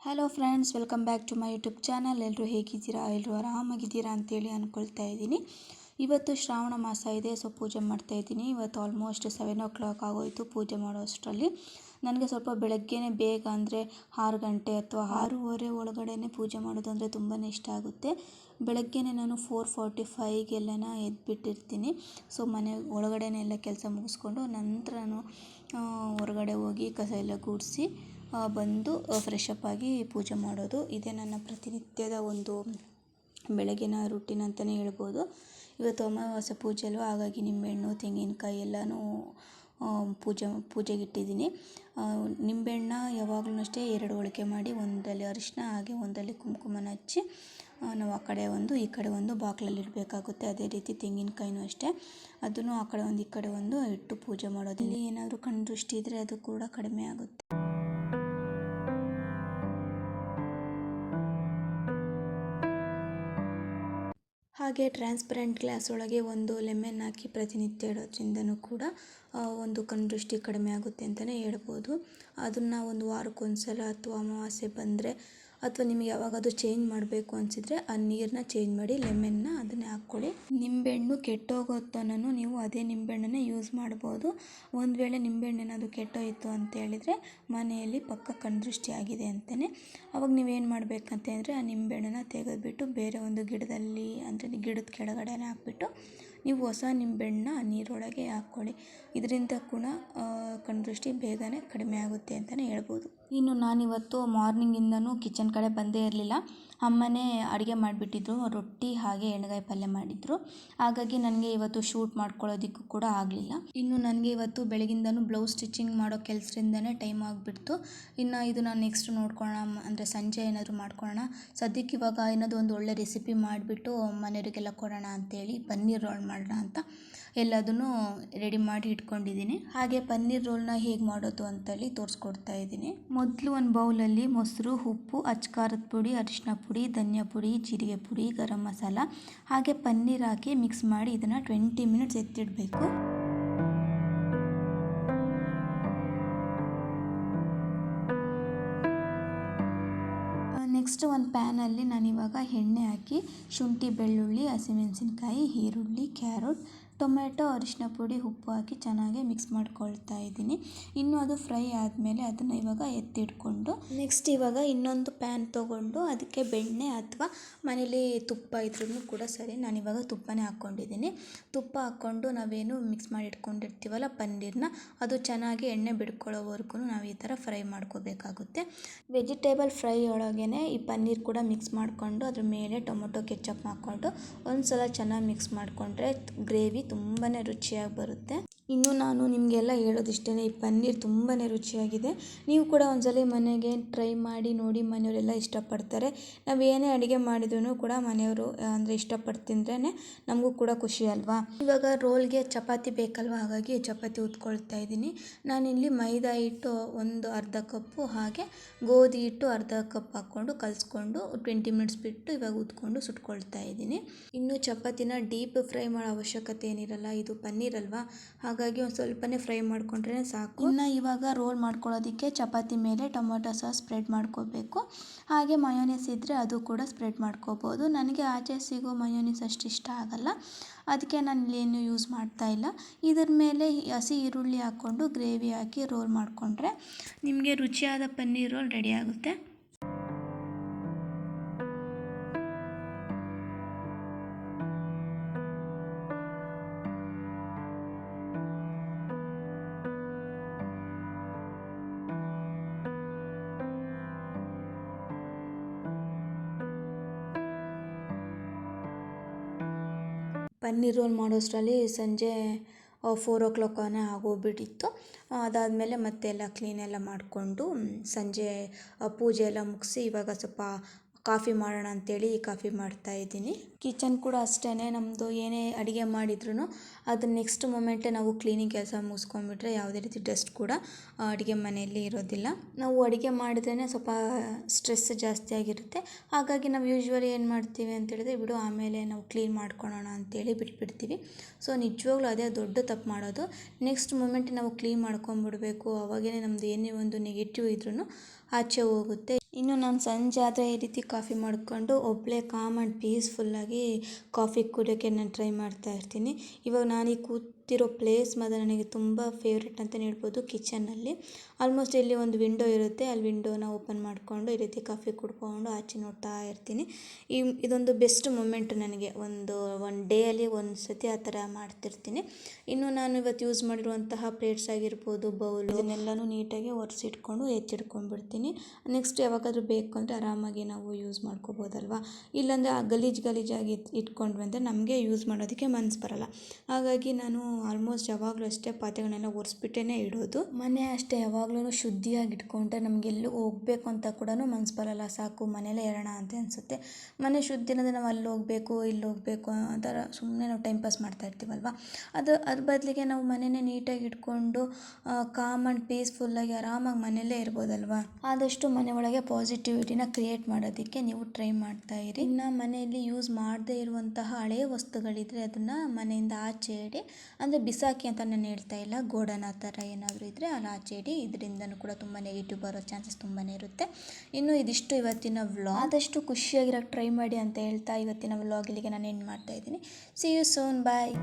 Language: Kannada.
Hello friends, welcome back to my YouTube channel. ಎಲ್ಲರೂ ಹೇಗಿದ್ದೀರಾ? ಎಲ್ಲರೂ ಆರಾಮಾಗಿದ್ದೀರಾ ಅಂತೇಳಿ ಅಂದ್ಕೊಳ್ತಾ ಇದ್ದೀನಿ. ಇವತ್ತು ಶ್ರಾವಣ ಮಾಸ ಇದೆ, ಸೊ ಪೂಜೆ ಮಾಡ್ತಾಯಿದ್ದೀನಿ. ಇವತ್ತು ಆಲ್ಮೋಸ್ಟ್ 7 o'clock ಆಗೋಯಿತು ಪೂಜೆ ಮಾಡೋ ಅಷ್ಟರಲ್ಲಿ. ನನಗೆ ಸ್ವಲ್ಪ ಬೆಳಗ್ಗೆನೇ ಬೇಗ ಅಂದರೆ 6 ಗಂಟೆ ಅಥವಾ 6:30 ಒಳಗಡೆ ಪೂಜೆ ಮಾಡೋದು ಅಂದರೆ ತುಂಬಾ ಇಷ್ಟ ಆಗುತ್ತೆ. ಬೆಳಗ್ಗೆನೇ ನಾನು 4:45ಗೆಲ್ಲ ಎದ್ಬಿಟ್ಟಿರ್ತೀನಿ. ಸೊ ಮನೆ ಒಳಗಡೆನೇ ಎಲ್ಲ ಕೆಲಸ ಮುಗಿಸ್ಕೊಂಡು ನಂತರ ನಾನು ಹೊರಗಡೆ ಹೋಗಿ ಕಸ ಎಲ್ಲ ಗುಡಿಸಿ ಬಂದು ಫ್ರೆಶ್ ಅಪ್ ಆಗಿ ಪೂಜೆ ಮಾಡೋದು. ಇದೇ ನನ್ನ ಪ್ರತಿನಿತ್ಯದ ಒಂದು ಬೆಳಗಿನ ರೂಟೀನ್ ಅಂತಲೇ ಹೇಳ್ಬೋದು. ಇವತ್ತು ಅಮಾವಾಸ್ಯೆ ಪೂಜೆ ಅಲ್ವ, ಹಾಗಾಗಿ ನಿಂಬೆಹಣ್ಣು ತೆಂಗಿನಕಾಯಿ ಎಲ್ಲನೂ ಪೂಜೆಗಿಟ್ಟಿದ್ದೀನಿ. ನಿಂಬೆಹಣ್ಣ ಯಾವಾಗಲೂ ಅಷ್ಟೇ 2 ಹೋಳಿಗೆ ಮಾಡಿ, ಒಂದರಲ್ಲಿ ಅರಿಶಿನ ಹಾಗೆ ಒಂದರಲ್ಲಿ ಕುಂಕುಮನ ಹಚ್ಚಿ ನಾವು ಆ ಕಡೆ ಒಂದು ಈ ಕಡೆ ಒಂದು ಬಾಗಿಲಲ್ಲಿ ಇಡಬೇಕಾಗುತ್ತೆ. ಅದೇ ರೀತಿ ತೆಂಗಿನಕಾಯಿನೂ ಅಷ್ಟೇ, ಅದನ್ನು ಆ ಕಡೆ ಒಂದು ಈ ಕಡೆ ಒಂದು ಇಟ್ಟು ಪೂಜೆ ಮಾಡೋದು. ಇಲ್ಲಿ ಏನಾದರೂ ಕಣ್ಣು ದೃಷ್ಟಿ ಇದ್ದರೆ ಅದು ಕೂಡ ಕಡಿಮೆ ಆಗುತ್ತೆ. ಹಾಗೆ ಟ್ರಾನ್ಸ್ಪರೆಂಟ್ ಗ್ಲಾಸ್ ಒಳಗೆ ಒಂದು ಲೆಮನ್ ಹಾಕಿ ಪ್ರತಿನಿತ್ಯ ಇಡೋದ್ರಿಂದನೂ ಕೂಡ ಒಂದು ಕಣ್ಣು ದೃಷ್ಟಿ ಕಡಿಮೆ ಆಗುತ್ತೆ ಅಂತಲೇ ಹೇಳ್ಬೋದು. ಅದನ್ನು ಒಂದು ವಾರಕ್ಕೊಂದ್ಸಲ ಅಥವಾ ಅಮಾವಾಸ್ಯೆ ಬಂದರೆ ಅಥವಾ ನಿಮಗೆ ಯಾವಾಗಾದರೂ ಚೇಂಜ್ ಮಾಡಬೇಕು ಅನಿಸಿದರೆ ಆ ನೀರನ್ನ ಚೇಂಜ್ ಮಾಡಿ ಲೆಮನ್ನ ಅದನ್ನೇ ಹಾಕ್ಕೊಳ್ಳಿ. ನಿಂಬೆಹಣ್ಣು ಕೆಟ್ಟೋಗೋ ತನಕ ನೀವು ಅದೇ ನಿಂಬೆಹಣ್ಣನ್ನೇ ಯೂಸ್ ಮಾಡ್ಬೋದು. ಒಂದು ವೇಳೆ ನಿಂಬೆಹಣ್ಣು ಏನಾದರೂ ಕೆಟ್ಟೋಯಿತು ಅಂತ ಹೇಳಿದರೆ ಮನೆಯಲ್ಲಿ ಪಕ್ಕ ಕಣ್ಣು ದೃಷ್ಟಿ ಆಗಿದೆ ಅಂತಲೇ. ಅವಾಗ ನೀವೇನು ಮಾಡಬೇಕಂತ ಅಂದರೆ ಆ ನಿಂಬೆಹಣ್ಣನ್ನು ತೆಗೆದುಬಿಟ್ಟು ಬೇರೆ ಒಂದು ಗಿಡದಲ್ಲಿ ಅಂದರೆ ಗಿಡದ ಕೆಳಗಡೆನೇ ಹಾಕ್ಬಿಟ್ಟು ನೀವು ಹೊಸ ನಿಂಬೆಹಣ್ಣನ್ನ ನೀರೊಳಗೆ ಹಾಕ್ಕೊಳ್ಳಿ. ಇದರಿಂದ ಕೂಡ ಕಣ್ಣು ದೃಷ್ಟಿ ಬೇಗನೆ ಕಡಿಮೆ ಆಗುತ್ತೆ ಅಂತಲೇ ಹೇಳ್ಬೋದು. ಇನ್ನು ನಾನಿವತ್ತು ಮಾರ್ನಿಂಗಿಂದನೂ ಕಿಚನ್ ಕಡೆ ಬಂದೇ ಇರಲಿಲ್ಲ. ಅಮ್ಮನೇ ಅಡುಗೆ ಮಾಡಿಬಿಟ್ಟಿದ್ರು, ರೊಟ್ಟಿ ಹಾಗೆ ಎಣ್ಗಾಯಿ ಪಲ್ಯ ಮಾಡಿದರು. ಹಾಗಾಗಿ ನನಗೆ ಇವತ್ತು ಶೂಟ್ ಮಾಡ್ಕೊಳ್ಳೋದಕ್ಕೂ ಕೂಡ ಆಗಲಿಲ್ಲ. ಇನ್ನು ನನಗೆ ಇವತ್ತು ಬೆಳಗಿಂದನೂ ಬ್ಲೌಸ್ ಸ್ಟಿಚಿಂಗ್ ಮಾಡೋ ಕೆಲಸದಿಂದನೇ ಟೈಮ್ ಆಗಿಬಿಡ್ತು. ಇನ್ನು ಇದು ನಾನು ನೆಕ್ಸ್ಟ್ ನೋಡ್ಕೊಳ್ಳೋಣ, ಅಂದರೆ ಸಂಜೆ ಏನಾದರೂ ಮಾಡ್ಕೊಳ್ಳೋಣ. ಸದ್ಯಕ್ಕೆ ಇವಾಗ ಏನಾದರೂ ಒಂದು ಒಳ್ಳೆ ರೆಸಿಪಿ ಮಾಡಿಬಿಟ್ಟು ಮನೆಯವರಿಗೆಲ್ಲ ಕೊಡೋಣ ಅಂತೇಳಿ ಪನ್ನೀರ್ ರೋಲ್ ಮಾಡೋಣ ಅಂತ ಎಲ್ಲದನ್ನು ರೆಡಿ ಮಾಡಿ ಇಟ್ಕೊಂಡಿದ್ದೀನಿ. ಹಾಗೆ ಪನ್ನೀರ್ ರೋಲ್ನ ಹೇಗೆ ಮಾಡೋದು ಅಂತೇಳಿ ತೋರಿಸ್ಕೊಡ್ತಾ ಇದ್ದೀನಿ. ಮೊದಲು ಒಂದು ಬೌಲಲ್ಲಿ ಮೊಸರು, ಉಪ್ಪು, ಅಚ್ಕಾರದ ಪುಡಿ, ಅರಿಶಿನ ಪುಡಿ, ಧನಿಯಾ ಪುಡಿ, ಜೀರಿಗೆ ಪುಡಿ, ಗರಂ ಮಸಾಲ ಹಾಗೆ ಪನ್ನೀರ್ ಹಾಕಿ ಮಿಕ್ಸ್ ಮಾಡಿ ಇದನ್ನು 20 ಮಿನಿಟ್ಸ್ ಎತ್ತಿಡಬೇಕು. ನೆಕ್ಸ್ಟ್ ಒಂದು ಪ್ಯಾನಲ್ಲಿ ನಾನಿವಾಗ ಎಣ್ಣೆ ಹಾಕಿ ಶುಂಠಿ, ಬೆಳ್ಳುಳ್ಳಿ, ಹಸಿಮೆಣಸಿನ್ಕಾಯಿ, ಈರುಳ್ಳಿ, ಕ್ಯಾರೆಟ್, ಟೊಮೆಟೊ, ಅರಿಶಿನ ಪುಡಿ, ಉಪ್ಪು ಹಾಕಿ ಚೆನ್ನಾಗಿ ಮಿಕ್ಸ್ ಮಾಡ್ಕೊಳ್ತಾ ಇದ್ದೀನಿ. ಇನ್ನು ಅದು ಫ್ರೈ ಆದಮೇಲೆ ಅದನ್ನು ಇವಾಗ ಎತ್ತಿಟ್ಕೊಂಡು ನೆಕ್ಸ್ಟ್ ಇವಾಗ ಇನ್ನೊಂದು ಪ್ಯಾನ್ ತೊಗೊಂಡು ಅದಕ್ಕೆ ಬೆಣ್ಣೆ ಅಥವಾ ಮನೇಲಿ ತುಪ್ಪ ಇದ್ರೂ ಕೂಡ ಸರಿ, ನಾನಿವಾಗ ತುಪ್ಪನೇ ಹಾಕ್ಕೊಂಡಿದ್ದೀನಿ. ತುಪ್ಪ ಹಾಕ್ಕೊಂಡು ನಾವೇನು ಮಿಕ್ಸ್ ಮಾಡಿ ಇಟ್ಕೊಂಡಿರ್ತೀವಲ್ಲ ಪನ್ನೀರ್ನ, ಅದು ಚೆನ್ನಾಗಿ ಎಣ್ಣೆ ಬಿಡ್ಕೊಳ್ಳೋವರೆಗೂ ನಾವು ಈ ಥರ ಫ್ರೈ ಮಾಡ್ಕೋಬೇಕಾಗುತ್ತೆ. ವೆಜಿಟೇಬಲ್ ಫ್ರೈ ಒಳಗೇ ಈ ಪನ್ನೀರ್ ಕೂಡ ಮಿಕ್ಸ್ ಮಾಡಿಕೊಂಡು ಅದ್ರ ಮೇಲೆ ಟೊಮೊಟೊ ಕೆಚಪ್ ಹಾಕ್ಕೊಂಡು ಒಂದು ಸಲ ಚೆನ್ನಾಗಿ ಮಿಕ್ಸ್ ಮಾಡಿಕೊಂಡ್ರೆ ಗ್ರೇವಿ ತುಂಬಾ ರುಚಿಯಾಗಿ ಬರುತ್ತೆ. ಇನ್ನು ನಾನು ನಿಮಗೆಲ್ಲ ಹೇಳೋದಿಷ್ಟೇ, ಈ ಪನ್ನೀರ್ ತುಂಬಾ ರುಚಿಯಾಗಿದೆ. ನೀವು ಕೂಡ ಒಂದ್ಸಲ ಮನೆಗೆ ಟ್ರೈ ಮಾಡಿ ನೋಡಿ, ಮನೆಯವರೆಲ್ಲ ಇಷ್ಟಪಡ್ತಾರೆ. ನಾವು ಏನೇ ಅಡುಗೆ ಮಾಡಿದ್ರೂ ಕೂಡ ಮನೆಯವರು ಅಂದರೆ ಇಷ್ಟಪಟ್ಟು ತಿಂದ್ರೇ ನಮಗೂ ಕೂಡ ಖುಷಿ ಅಲ್ವಾ. ಇವಾಗ ರೋಲ್ಗೆ ಚಪಾತಿ ಬೇಕಲ್ವ, ಹಾಗಾಗಿ ಚಪಾತಿ ಉತ್ಕೊಳ್ತಾ ಇದ್ದೀನಿ. ನಾನಿಲ್ಲಿ ಮೈದಾ ಹಿಟ್ಟು ಒಂದು ಅರ್ಧ ಕಪ್ಪು ಹಾಗೆ ಗೋಧಿ ಹಿಟ್ಟು ಅರ್ಧ ಕಪ್ ಹಾಕ್ಕೊಂಡು ಕಲಿಸ್ಕೊಂಡು 20 ಮಿನಿಟ್ಸ್ ಬಿಟ್ಟು ಇವಾಗ ಉತ್ಕೊಂಡು ಸುಟ್ಕೊಳ್ತಾ ಇದ್ದೀನಿ. ಇನ್ನು ಚಪಾತಿನ ಡೀಪ್ ಫ್ರೈ ಮಾಡೋ ಅವಶ್ಯಕತೆ ಏನಿರಲ್ಲ, ಇದು ಪನ್ನೀರ್ ಅಲ್ವಾ, ಹಾಗಾಗಿ ಒಂದು ಸ್ವಲ್ಪನೇ ಫ್ರೈ ಮಾಡ್ಕೊಂಡ್ರೆ ಸಾಕು. ಇನ್ನು ಇವಾಗ ರೋಲ್ ಮಾಡ್ಕೊಳ್ಳೋದಕ್ಕೆ ಚಪಾತಿ ಮೇಲೆ ಟೊಮೊಟೊ ಸಾಸ್ ಸ್ಪ್ರೆಡ್ ಮಾಡ್ಕೋಬೇಕು. ಹಾಗೆ ಮಯೋನೀಸ್ ಇದ್ದರೆ ಅದು ಕೂಡ ಸ್ಪ್ರೆಡ್ ಮಾಡ್ಕೋಬೋದು. ನನಗೆ ಆಚೆ ಸಿಗೋ ಮಯೋನೀಸ್ ಅಷ್ಟು ಇಷ್ಟ ಆಗಲ್ಲ, ಅದಕ್ಕೆ ನಾನು ಇಲ್ಲೇನು ಯೂಸ್ ಮಾಡ್ತಾ ಇಲ್ಲ. ಇದ್ರ ಮೇಲೆ ಹಸಿ ಈರುಳ್ಳಿ ಹಾಕ್ಕೊಂಡು ಗ್ರೇವಿ ಹಾಕಿ ರೋಲ್ ಮಾಡಿಕೊಂಡ್ರೆ ನಿಮಗೆ ರುಚಿಯಾದ ಪನ್ನೀರ್ ರೋಲ್ ರೆಡಿ ಆಗುತ್ತೆ. ಪನ್ನೀರ್ ರೋಲ್ ಮಾಡೋಷ್ಟರಲ್ಲಿ ಸಂಜೆ 4 o'clock ಆಗೋಗ್ಬಿಟ್ಟಿತ್ತು. ಅದಾದಮೇಲೆ ಮತ್ತೆಲ್ಲ ಕ್ಲೀನೆಲ್ಲ ಮಾಡಿಕೊಂಡು ಸಂಜೆ ಪೂಜೆ ಎಲ್ಲ ಮುಗಿಸಿ ಇವಾಗ ಸ್ವಲ್ಪ ಕಾಫಿ ಮಾಡೋಣ ಅಂತೇಳಿ ಕಾಫಿ ಮಾಡ್ತಾಯಿದ್ದೀನಿ. ಕಿಚನ್ ಕೂಡ ಅಷ್ಟೇ, ನಮ್ಮದು ಏನೇ ಅಡುಗೆ ಮಾಡಿದ್ರು ಅದು ನೆಕ್ಸ್ಟ್ ಮೊಮೆಂಟೇ ನಾವು ಕ್ಲೀನಿಂಗ್ ಕೆಲಸ ಮುಗಿಸ್ಕೊಂಡ್ಬಿಟ್ರೆ ಯಾವುದೇ ರೀತಿ ಡಸ್ಟ್ ಕೂಡ ಅಡುಗೆ ಮನೆಯಲ್ಲಿ ಇರೋದಿಲ್ಲ. ನಾವು ಅಡುಗೆ ಮಾಡಿದ್ರೇ ಸ್ವಲ್ಪ ಸ್ಟ್ರೆಸ್ ಜಾಸ್ತಿ ಆಗಿರುತ್ತೆ. ಹಾಗಾಗಿ ನಾವು ಯೂಶ್ವಲಿ ಏನು ಮಾಡ್ತೀವಿ ಅಂತೇಳಿದ್ರೆ ಬಿಡು ಆಮೇಲೆ ನಾವು ಕ್ಲೀನ್ ಮಾಡ್ಕೊಳ್ಳೋಣ ಅಂತೇಳಿ ಬಿಟ್ಬಿಡ್ತೀವಿ. ಸೊ ನಿಜವಾಗ್ಲೂ ಅದೇ ದೊಡ್ಡ ತಪ್ಪು ಮಾಡೋದು. ನೆಕ್ಸ್ಟ್ ಮೊಮೆಂಟ್ ನಾವು ಕ್ಲೀನ್ ಮಾಡ್ಕೊಂಬಿಡಬೇಕು, ಅವಾಗೇ ನಮ್ಮದು ಏನೇ ಒಂದು ನೆಗೆಟಿವ್ ಇದ್ರೂ ಆಚೆ ಹೋಗುತ್ತೆ. ಇನ್ನು ನಾನು ಸಂಜೆ ಆದರೆ ಈ ರೀತಿ ಕಾಫಿ ಮಾಡಿಕೊಂಡು ಒಬ್ಬಳೇ ಕಾಮ್ ಆ್ಯಂಡ್ ಪೀಸ್ಫುಲ್ಲಾಗಿ ಕಾಫಿ ಕುಡಿಯೋಕ್ಕೆ ನಾನು ಟ್ರೈ ಮಾಡ್ತಾ ಇರ್ತೀನಿ. ಇವಾಗ ನಾನು ಈ ಕೂತಿರೋ ಪ್ಲೇಸ್ ಮಾತ್ರ ನನಗೆ ತುಂಬ ಫೇವ್ರೆಟ್ ಅಂತಲೇ ಹೇಳ್ಬೋದು. ಕಿಚನಲ್ಲಿ ಆಲ್ಮೋಸ್ಟ್ ಇಲ್ಲಿ ಒಂದು ವಿಂಡೋ ಇರುತ್ತೆ, ಅಲ್ಲಿ ವಿಂಡೋನ ಓಪನ್ ಮಾಡಿಕೊಂಡು ಈ ರೀತಿ ಕಾಫಿ ಕುಡ್ಕೊಂಡು ಆಚೆ ನೋಡ್ತಾ ಇರ್ತೀನಿ. ಇದೊಂದು ಬೆಸ್ಟ್ ಮೂಮೆಂಟು ನನಗೆ. ಒಂದು ಡೇಯಲ್ಲಿ ಒಂದು ಸತಿ ಆ ಥರ ಮಾಡ್ತಿರ್ತೀನಿ. ಇನ್ನು ನಾನು ಇವತ್ತು ಯೂಸ್ ಮಾಡಿರುವಂತಹ ಪ್ಲೇಟ್ಸ್ ಆಗಿರ್ಬೋದು, ಬೌಲು, ಇದನ್ನೆಲ್ಲನೂ ನೀಟಾಗಿ ಒರೆಸಿಟ್ಕೊಂಡು ಎತ್ತಿಟ್ಕೊಂಡ್ಬಿಡ್ತೀನಿ. ನೆಕ್ಸ್ಟ್ ಯಾವಾಗಾದರೂ ಬೇಕು ಅಂದರೆ ಆರಾಮಾಗಿ ನಾವು ಯೂಸ್ ಮಾಡ್ಕೋಬೋದಲ್ವ. ಇಲ್ಲಾಂದರೆ ಆ ಗಲೀಜಾಗಿ ಇಟ್ಕೊಂಡ್ವಿ ಅಂದರೆ ನಮಗೆ ಯೂಸ್ ಮಾಡೋದಕ್ಕೆ ಮನಸ್ಸು ಬರೋಲ್ಲ. ಹಾಗಾಗಿ ನಾನು ಆಲ್ಮೋಸ್ಟ್ ಯಾವಾಗಲೂ ಅಷ್ಟೇ ಪಾತ್ರೆಗಳನ್ನೆಲ್ಲ ಒರೆಸ್ಬಿಟ್ಟೇ ಇಡೋದು. ಮನೆ ಅಷ್ಟೇ ಯಾವಾಗಲೂ ಶುದ್ಧಿಯಾಗಿ ಇಟ್ಕೊಂಡ್ರೆ ನಮಗೆಲ್ಲೂ ಹೋಗಬೇಕು ಅಂತ ಕೂಡ ಮನಸ್ಸು ಬರೋಲ್ಲ. ಸಾಕು ಮನೇಲೇ ಇರೋಣ ಅಂತ ಅನಿಸುತ್ತೆ. ಮನೆ ಶುದ್ಧಿ ಅನ್ನೋದು ನಾವು ಅಲ್ಲಿ ಹೋಗಬೇಕು ಇಲ್ಲಿ ಹೋಗಬೇಕು ಆ ಥರ ಸುಮ್ಮನೆ ನಾವು ಟೈಮ್ ಪಾಸ್ ಮಾಡ್ತಾ ಇರ್ತೀವಲ್ವ. ಅದ್ರ ಬದಲಿಗೆ ನಾವು ಮನೆಯೇ ನೀಟಾಗಿ ಇಟ್ಕೊಂಡು ಕಾಮ್ ಆ್ಯಂಡ್ ಪೀಸ್ಫುಲ್ಲಾಗಿ ಆರಾಮಾಗಿ ಮನೆಯಲ್ಲೇ ಇರ್ಬೋದಲ್ವ. ಆದಷ್ಟು ಮನೆ ಒಳಗೆ ಪಾಸಿಟಿವಿಟಿನ ಕ್ರಿಯೇಟ್ ಮಾಡೋದಕ್ಕೆ ನೀವು ಟ್ರೈ ಮಾಡ್ತಾ ಇರಿ. ಇನ್ನು ಮನೆಯಲ್ಲಿ ಯೂಸ್ ಮಾಡದೇ ಇರುವಂತಹ ಹಳೆಯ ವಸ್ತುಗಳಿದ್ದರೆ ಅದನ್ನು ಮನೆಯಿಂದ ಆಚೆ ಇಡಿ. ಅಂದರೆ ಬಿಸಾಕಿ ಅಂತ ನಾನು ಹೇಳ್ತಾ ಇಲ್ಲ, ಗೋಡನ್ ಆ ಥರ ಏನಾದರೂ ಇದ್ದರೆ ಅಲ್ಲಿ ಆಚೆ ಇಡಿ. ಇದರಿಂದನೂ ಕೂಡ ತುಂಬ ನೆಗೆಟಿವ್ ಬರೋ ಚಾನ್ಸಸ್ ತುಂಬಾ ಇರುತ್ತೆ. ಇನ್ನು ಇದಿಷ್ಟು ಇವತ್ತಿನ ವ್ಲಾಗ್. ಆದಷ್ಟು ಖುಷಿಯಾಗಿರೋಕ್ಕೆ ಟ್ರೈ ಮಾಡಿ ಅಂತ ಹೇಳ್ತಾ ಇವತ್ತಿನ ವ್ಲಾಗ್ ಇಲ್ಲಿಗೆ ನಾನು ಎಂಡ್ ಮಾಡ್ತಾ ಇದ್ದೀನಿ. See you soon, bye.